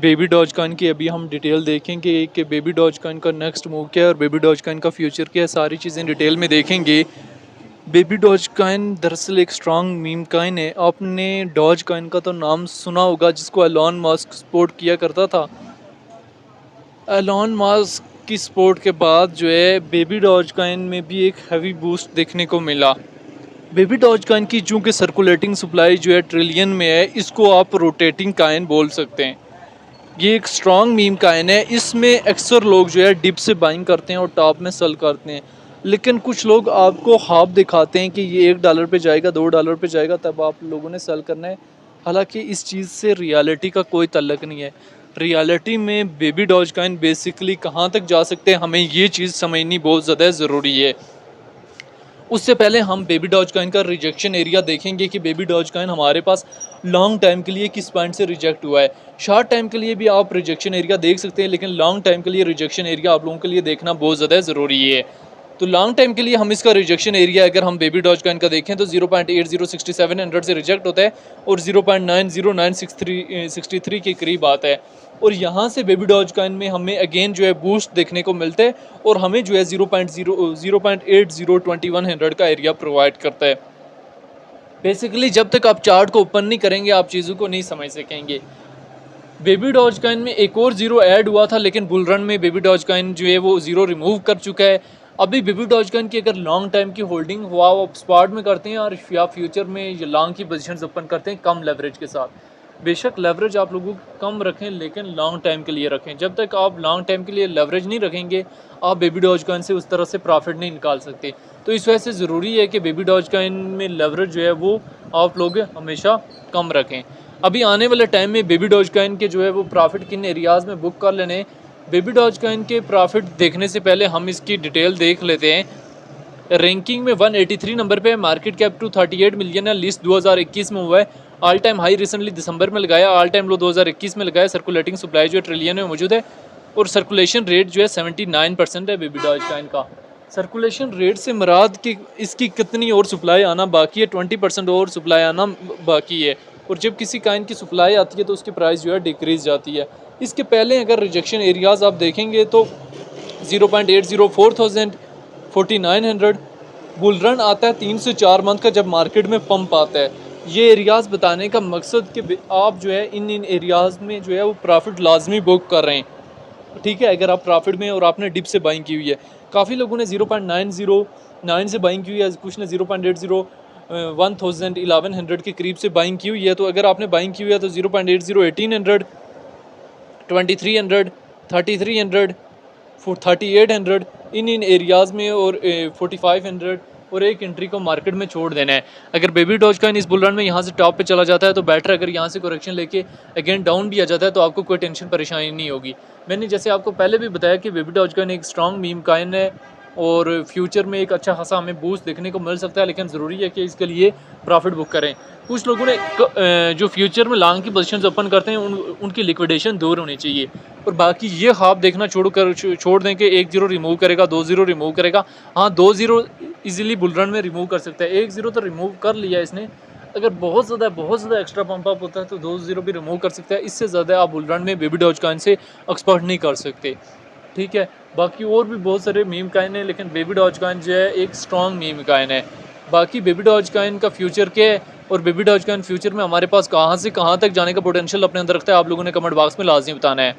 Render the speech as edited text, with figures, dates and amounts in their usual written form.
Baby doge coin की अभी हम डिटेल देखेंगे कि बेबी डॉज कॉइन का नेक्स्ट मूव क्या है और बेबी डॉज कॉइन का फ्यूचर क्या है, सारी चीज़ें डिटेल में देखेंगे। बेबी डॉज कॉइन दरअसल एक स्ट्रॉन्ग मीम कॉइन है। आपने डॉज कॉइन का तो नाम सुना होगा, जिसको एलॉन मस्क सपोर्ट किया करता था। एलॉन मस्क की सपोर्ट के बाद जो है बेबी डॉज कॉइन में भी एक हैवी बूस्ट देखने को मिला। बेबी डॉज कॉइन की चूँकि सर्कुलेटिंग सप्लाई जो है ट्रिलियन में है, इसको आप रोटेटिंग कॉइन बोल सकते हैं। ये एक स्ट्रॉन्ग मीम कॉइन है। इसमें अक्सर लोग जो है डिप से बाइंग करते हैं और टॉप में सेल करते हैं, लेकिन कुछ लोग आपको ख्वाब दिखाते हैं कि ये $1 पे जाएगा, $2 पे जाएगा, तब आप लोगों ने सेल करना है। हालांकि इस चीज़ से रियलिटी का कोई तल्लक नहीं है। रियलिटी में बेबी डॉज कॉइन बेसिकली कहाँ तक जा सकते हैं, हमें ये चीज़ समझनी बहुत ज़्यादा ज़रूरी है। उससे पहले हम बेबी डॉज कॉइन का रिजेक्शन एरिया देखेंगे कि बेबी डॉज कॉइन हमारे पास लॉन्ग टाइम के लिए किस पॉइंट से रिजेक्ट हुआ है। शॉर्ट टाइम के लिए भी आप रिजेक्शन एरिया देख सकते हैं, लेकिन लॉन्ग टाइम के लिए रिजेक्शन एरिया आप लोगों के लिए देखना बहुत ज़्यादा ज़रूरी है। तो लॉन्ग टाइम के लिए हम इसका रिजेक्शन एरिया अगर हम बेबी डॉज कॉइन का देखें तो 0.806700 से रिजेक्ट होता है और 0.909663 के करीब आता है। और यहाँ से बेबी डॉज कॉइन में हमें अगेन जो है बूस्ट देखने को मिलता है और हमें जो है 0.802100 का एरिया प्रोवाइड करता है। बेसिकली जब तक आप चार्ट को ओपन नहीं करेंगे आप चीज़ों को नहीं समझ सकेंगे। बेबी डॉज कॉइन में एक और जीरो ऐड हुआ था, लेकिन बुल रन में बेबी डॉज कॉइन जो है वो जीरो रिमूव कर चुका है। अभी बेबी डॉज कॉइन की अगर लॉन्ग टाइम की होल्डिंग हुआ आप स्पॉट में करते हैं और या फ्यूचर में ये लॉन्ग की पोजीशंस ओपन करते हैं कम लेवरेज के साथ। बेशक लेवरेज आप लोगों को कम रखें, लेकिन लॉन्ग टाइम के लिए रखें। जब तक आप लॉन्ग टाइम के लिए लेवरेज नहीं रखेंगे आप बेबी डॉज कॉइन से उस तरह से प्रॉफिट नहीं निकाल सकते। तो इस वजह से ज़रूरी है कि बेबी डॉज कॉइन में लेवरेज जो है वो आप लोग हमेशा कम रखें। अभी आने वाले टाइम में बेबी डॉज कॉइन के जो है वो प्रॉफिट किन एरियाज़ में बुक कर लेने। बेबी डॉज कॉइन के प्रॉफिट देखने से पहले हम इसकी डिटेल देख लेते हैं। रैंकिंग में 183 नंबर पे है, मार्केट कैप 238 मिलियन है, लिस्ट 2021 में हुआ है। ऑल टाइम हाई रिसेंटली दिसंबर में लगाया, ऑल टाइम लो 2021 में लगाया। सर्कुलेटिंग सप्लाई जो है ट्रिलियन में मौजूद है और सर्कुलेशन रेट जो है 79% है बेबी डॉज कॉइन का। सर्कुलेशन रेट से मुराद कि इसकी कितनी और सप्लाई आना बाकी है, 20% और सप्लाई आना बाकी है। और जब किसी काइन की सप्लाई आती है तो उसकी प्राइस जो है डिक्रीज जाती है। इसके पहले अगर रिजेक्शन एरियाज़ आप देखेंगे तो 0.804000, 4900 बुल रन आता है 3 से 4 मंथ का, जब मार्केट में पंप आता है। ये एरियाज़ बताने का मकसद कि आप जो है इन एरियाज़ में जो है वो प्रॉफिट लाजमी बुक कर रहे हैं, ठीक है। अगर आप प्रॉफिट में और आपने डिप से बाइंग की हुई है, काफ़ी लोगों ने 0.909 से बाइंग की हुई है, कुछ ने 0.801100 के करीब से बाइंग की हुई है। तो अगर आपने बाइंग की हुई है तो 0.801800, 2300, 3300, 3800 इन एरियाज़ में और 4500 और एक एंट्री को मार्केट में छोड़ देना है। अगर बेबी डॉज कॉइन इस बुल रन में यहाँ से टॉप पे चला जाता है तो बेटर। अगर यहाँ से करेक्शन लेके अगेन डाउन भी आ जाता है तो आपको कोई टेंशन परेशानी नहीं होगी। मैंने जैसे आपको पहले भी बताया कि बेबी डॉज कॉइन एक स्ट्रॉन्ग मीम कॉइन है और फ्यूचर में एक अच्छा खासा हमें बूस्ट देखने को मिल सकता है, लेकिन ज़रूरी है कि इसके लिए प्रॉफिट बुक करें। कुछ लोगों ने जो फ्यूचर में लॉन्ग की पोजीशंस ओपन करते हैं उनकी लिक्विडेशन दूर होनी चाहिए। और बाकी ये ख्वाब देखना छोड़ दें कि 1-0 रिमूव करेगा, 2-0 रिमूव करेगा। हाँ, 2-0 इजीली बुल रन में रिमूव कर सकता है, 1-0 तो रिमूव कर लिया इसने। अगर बहुत ज़्यादा एक्स्ट्रा पंप अप होता है तो 2-0 भी रिमूव कर सकता है। इससे ज़्यादा आप बुल रन में बेबी डॉज कॉइन से एक्सपर्ट नहीं कर सकते, ठीक है। बाकी और भी बहुत सारे मीम कॉइन है, लेकिन बेबी डॉज कॉइन जो है एक स्ट्रॉन्ग मीम कॉइन है। बाकी बेबी डॉज कॉइन का फ्यूचर क्या है और बेबी डॉज कॉइन फ्यूचर में हमारे पास कहाँ से कहाँ तक जाने का पोटेंशियल अपने अंदर रखता है, आप लोगों ने कमेंट बॉक्स में लाजमी बताना है।